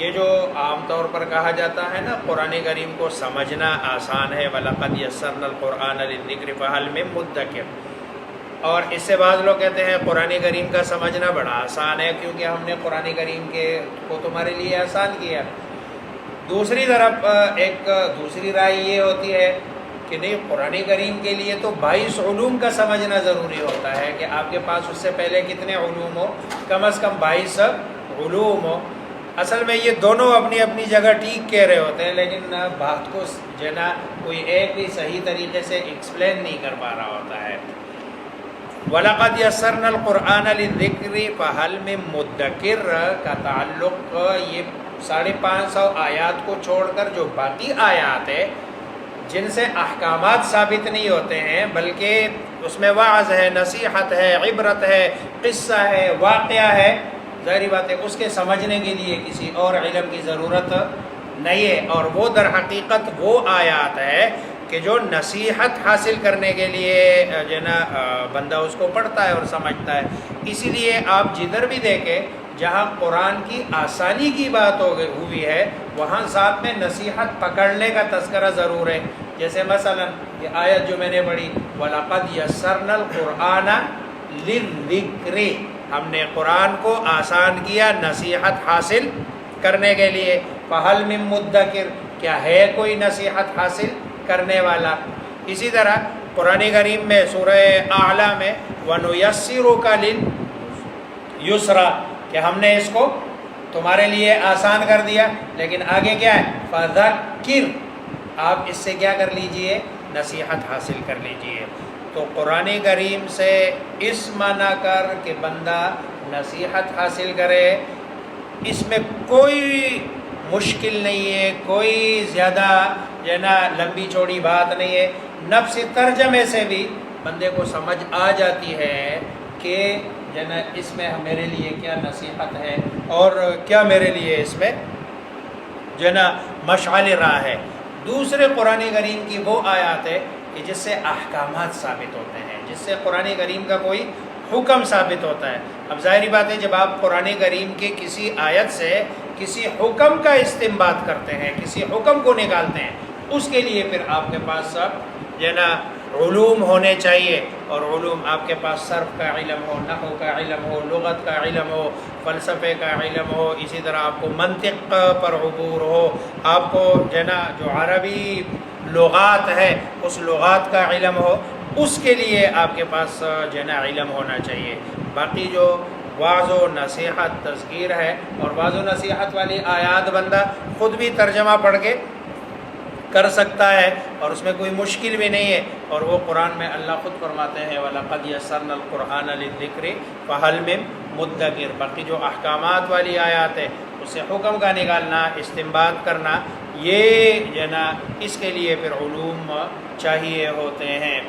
یہ جو عام طور پر کہا جاتا ہے نا قرآن کریم کو سمجھنا آسان ہے، وَلَقَدْ يَسَّرْنَا الْقُرْآنَ لِلذِّكْرِ فَهَلْ مِن مُدَّكِرٍ، اور اس سے بعض لوگ کہتے ہیں قرآن کریم کا سمجھنا بڑا آسان ہے کیونکہ ہم نے قرآن کریم کو تمہارے لیے آسان کیا۔ دوسری طرف ایک دوسری رائے یہ ہوتی ہے کہ نہیں، قرآن کریم کے لیے تو 22 علوم کا سمجھنا ضروری ہوتا ہے کہ آپ کے پاس اس سے پہلے کتنے علوم ہو، کم از کم 22 علوم ہو۔ اصل میں یہ دونوں اپنی اپنی جگہ ٹھیک کہہ رہے ہوتے ہیں، لیکن بات کو جو ہے نا کوئی ایک بھی صحیح طریقے سے ایکسپلین نہیں کر پا رہا ہوتا ہے۔ وَلَقَدْ يَسَّرْنَا الْقُرْآنَ لِلذِّكْرِ فَهَلْ مِن مُدَّكِرٍ کا تعلق یہ 550 آیات کو چھوڑ کر جو باقی آیات ہے جن سے احکامات ثابت نہیں ہوتے ہیں بلکہ اس میں وعظ ہے، نصیحت ہے، عبرت ہے، قصہ ہے، واقعہ ہے، ظاہری بات ہے اس کے سمجھنے کے لیے کسی اور علم کی ضرورت نہیں ہے، اور وہ در حقیقت وہ آیات ہے کہ جو نصیحت حاصل کرنے کے لیے جو ہے نا بندہ اس کو پڑھتا ہے اور سمجھتا ہے۔ اسی لیے آپ جدھر بھی دیکھیں جہاں قرآن کی آسانی کی بات ہوئی ہے وہاں ساتھ میں نصیحت پکڑنے کا تذکرہ ضرور ہے۔ جیسے مثلا یہ آیت جو میں نے پڑھی وَلَقَدْ يَسَّرْنَا الْقُرْآنَ لِلذِّكْرِ، ہم نے قرآن کو آسان کیا نصیحت حاصل کرنے کے لیے۔ فَهَلْ مِن مُدَّكِرٍ، کیا ہے کوئی نصیحت حاصل کرنے والا؟ اسی طرح قرآن کریم میں سورہ اعلیٰ میں وَنُيَسِّرُكَ لِلْيُسْرَىٰ کہ ہم نے اس کو تمہارے لیے آسان کر دیا، لیکن آگے کیا ہے فَذَكِّرْ، آپ اس سے کیا کر لیجئے، نصیحت حاصل کر لیجئے۔ تو قرآن کریم سے اس معنی کر کہ بندہ نصیحت حاصل کرے، اس میں کوئی مشکل نہیں ہے، کوئی زیادہ جو ہے نا لمبی چوڑی بات نہیں ہے۔ نفس ترجمے سے بھی بندے کو سمجھ آ جاتی ہے کہ جو ہے نا اس میں میرے لیے کیا نصیحت ہے اور کیا میرے لیے اس میں جو ہے نا مشعل راہ ہے۔ دوسرے قرآن کریم کی وہ آیات ہے کہ جس سے احکامات ثابت ہوتے ہیں، جس سے قرآن کریم کا کوئی حکم ثابت ہوتا ہے۔ اب ظاہری بات ہے جب آپ قرآن کریم کے کسی آیت سے کسی حکم کا استنباط کرتے ہیں، کسی حکم کو نکالتے ہیں، اس کے لیے پھر آپ کے پاس جو ہے نا علوم ہونے چاہیے، اور علوم آپ کے پاس صرف کا علم ہو، نحو کا علم ہو، لغت کا علم ہو، فلسفے کا علم ہو، اسی طرح آپ کو منطق پر عبور ہو، آپ کو جو ہے نا جو عربی لغات ہے اس لغات کا علم ہو، اس کے لیے آپ کے پاس جو ہے نا علم ہونا چاہیے۔ باقی جو وعظ و نصیحت تذکیر ہے اور وعظ و نصیحت والی آیات بندہ خود بھی ترجمہ پڑھ کے کر سکتا ہے اور اس میں کوئی مشکل بھی نہیں ہے، اور وہ قرآن میں اللہ خود فرماتے ہیں وَلَقَدْ يَسَّرْنَا الْقُرْآنَ لِلذِّكْرِ فَهَلْ مِن مُدَّكِرٍ۔ باقی جو احکامات والی آیات ہے اس سے حکم کا نکالنا، استنباط کرنا، یہ جو ہے نا اس کے لیے پھر علوم چاہیے ہوتے ہیں۔